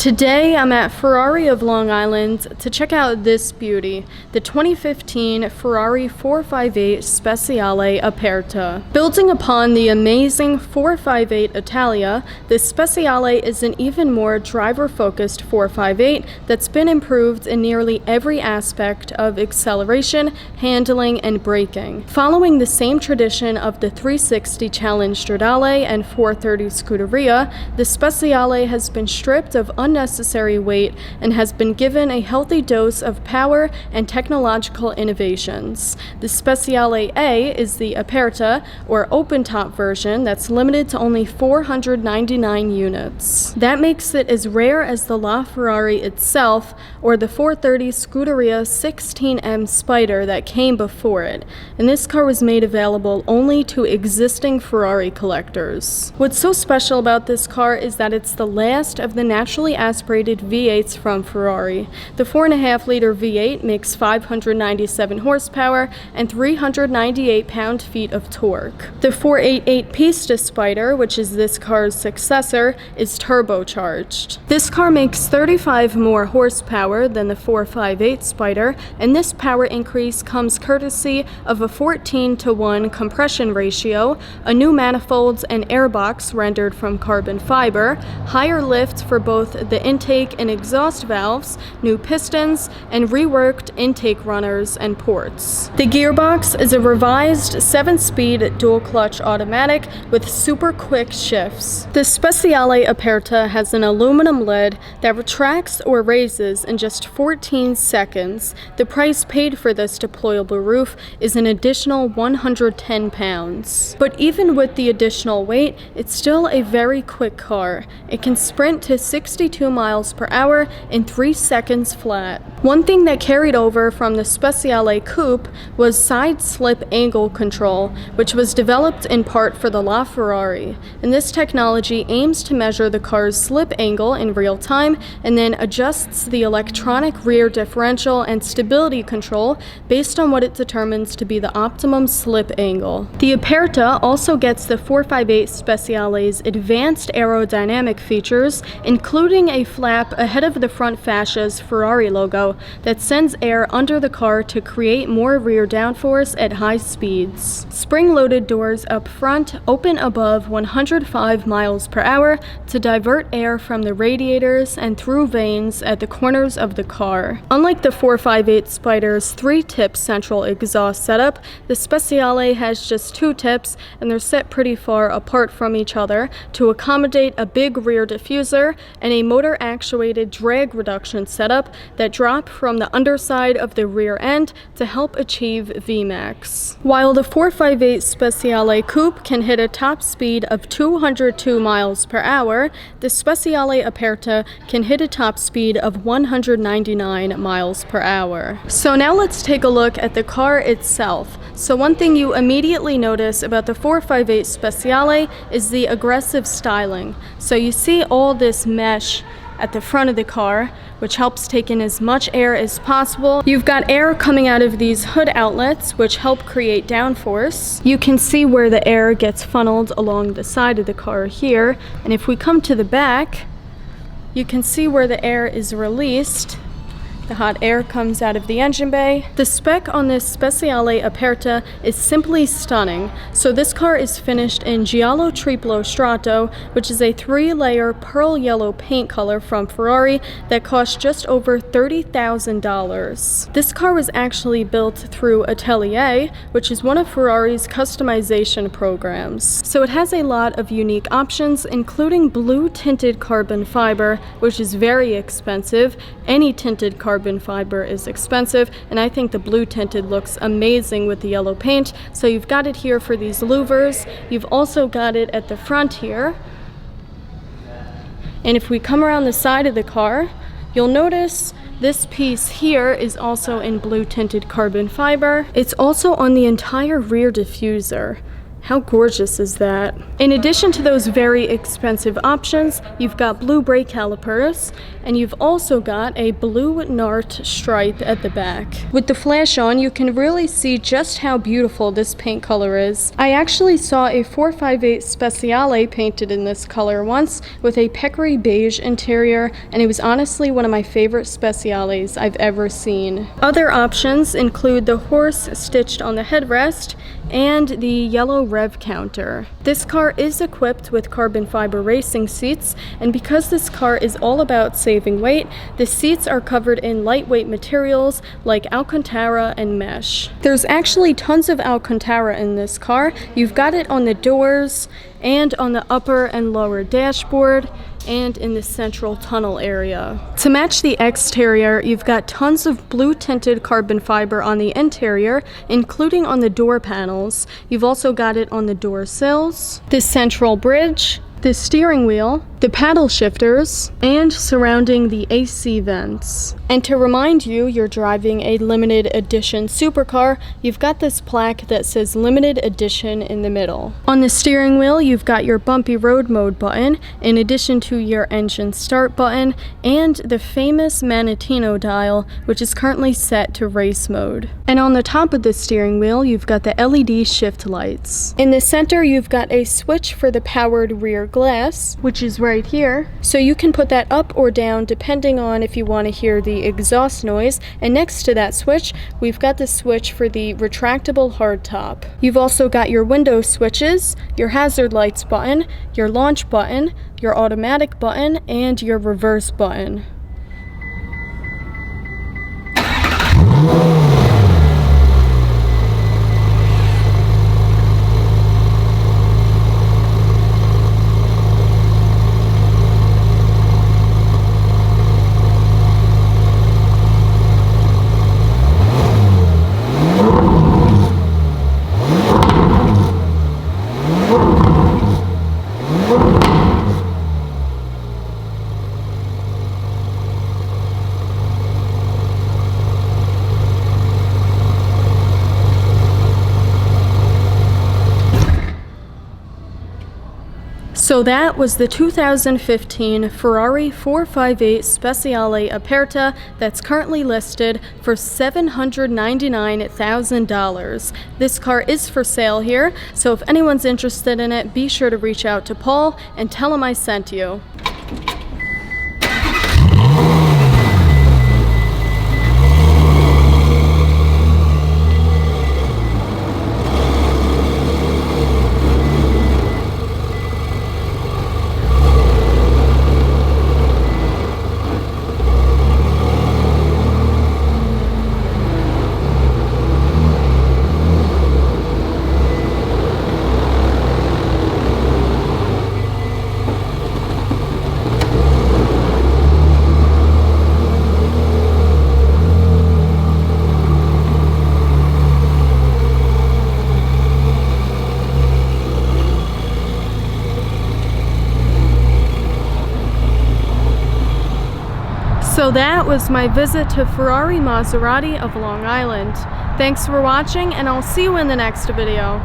Today I'm at Ferrari of Long Island to check out this beauty, the 2015 Ferrari 458 Speciale Aperta. Building upon the amazing 458 Italia, this Speciale is an even more driver-focused 458 that's been improved in nearly every aspect of acceleration, handling, and braking. Following the same tradition of the 360 Challenge Stradale and 430 Scuderia, the Speciale has been stripped of unnecessary weight and has been given a healthy dose of power and technological innovations. The Speciale A is the Aperta, or open-top version, that's limited to only 499 units. That makes it as rare as the LaFerrari itself, or the 430 Scuderia 16M Spider that came before it, and this car was made available only to existing Ferrari collectors. What's so special about this car is that it's the last of the naturally aspirated V8s from Ferrari. The 4.5-liter V8 makes 597 horsepower and 398 pound-feet of torque. The 488 Pista Spider, which is this car's successor, is turbocharged. This car makes 35 more horsepower than the 458 Spider, and this power increase comes courtesy of a 14:1 compression ratio, a new manifolds and airbox rendered from carbon fiber, higher lift for both the intake and exhaust valves, new pistons, and reworked intake runners and ports. The gearbox is a revised 7-speed dual-clutch automatic with super quick shifts. The Speciale Aperta has an aluminum lid that retracts or raises in just 14 seconds. The price paid for this deployable roof is an additional 110 pounds. But even with the additional weight, it's still a very quick car. It can sprint to 62 miles per hour in 3 seconds flat. One thing that carried over from the Speciale Coupe was side slip angle control, which was developed in part for the LaFerrari. And this technology aims to measure the car's slip angle in real time and then adjusts the electronic rear differential and stability control based on what it determines to be the optimum slip angle. The Aperta also gets the 458 Speciale's advanced aerodynamic features, including a flap ahead of the front fascia's Ferrari logo that sends air under the car to create more rear downforce at high speeds. Spring-loaded doors up front open above 105 miles per hour to divert air from the radiators and through vanes at the corners of the car. Unlike the 458 Spider's 3-tip central exhaust setup, the Speciale has just 2 tips, and they're set pretty far apart from each other to accommodate a big rear diffuser and a motor-actuated drag reduction setup that drop from the underside of the rear end to help achieve Vmax. While the 458 Speciale Coupe can hit a top speed of 202 miles per hour, the Speciale Aperta can hit a top speed of 199 miles per hour. So now let's take a look at the car itself. So one thing you immediately notice about the 458 Speciale is the aggressive styling. So you see all this mesh at the front of the car, which helps take in as much air as possible. You've got air coming out of these hood outlets, which help create downforce. You can see where the air gets funneled along the side of the car here, and if we come to the back, you can see where the air is released. The hot air comes out of the engine bay. The spec on this Speciale Aperta is simply stunning. So this car is finished in Giallo Triplo Strato, which is a 3-layer pearl yellow paint color from Ferrari that cost just over $30,000. This car was actually built through Atelier, which is one of Ferrari's customization programs. So it has a lot of unique options, including blue-tinted carbon fiber, which is very expensive. Any tinted carbon fiber is expensive, and I think the blue tinted looks amazing with the yellow paint. So you've got it here for these louvers. You've also got it at the front here. And if we come around the side of the car, you'll notice this piece here is also in blue tinted carbon fiber. It's also on the entire rear diffuser. How gorgeous is that? In addition to those very expensive options, you've got blue brake calipers, and you've also got a blue NART stripe at the back. With the flash on, you can really see just how beautiful this paint color is. I actually saw a 458 Speciale painted in this color once with a peccary beige interior, and it was honestly one of my favorite Speciales I've ever seen. Other options include the horse stitched on the headrest and the yellow rev counter. This car is equipped with carbon fiber racing seats, and because this car is all about saving weight, the seats are covered in lightweight materials like Alcantara and mesh. There's actually tons of Alcantara in this car. You've got it on the doors and on the upper and lower dashboard and in the central tunnel area. To match the exterior, you've got tons of blue tinted carbon fiber on the interior, including on the door panels. You've also got it on the door sills, the central bridge, the steering wheel, the paddle shifters, and surrounding the AC vents. And to remind you you're driving a limited edition supercar, you've got this plaque that says limited edition in the middle. On the steering wheel, you've got your bumpy road mode button, in addition to your engine start button, and the famous Manatino dial, which is currently set to race mode. And on the top of the steering wheel, you've got the LED shift lights. In the center, you've got a switch for the powered rear glass, which is right here, so you can put that up or down depending on if you want to hear the exhaust noise. And next to that switch, we've got the switch for the retractable hardtop. You've also got your window switches, your hazard lights button, your launch button, your automatic button, and your reverse button. So that was the 2015 Ferrari 458 Speciale Aperta that's currently listed for $799,000. This car is for sale here, so if anyone's interested in it, be sure to reach out to Paul and tell him I sent you. So that was my visit to Ferrari Maserati of Long Island. Thanks for watching, and I'll see you in the next video.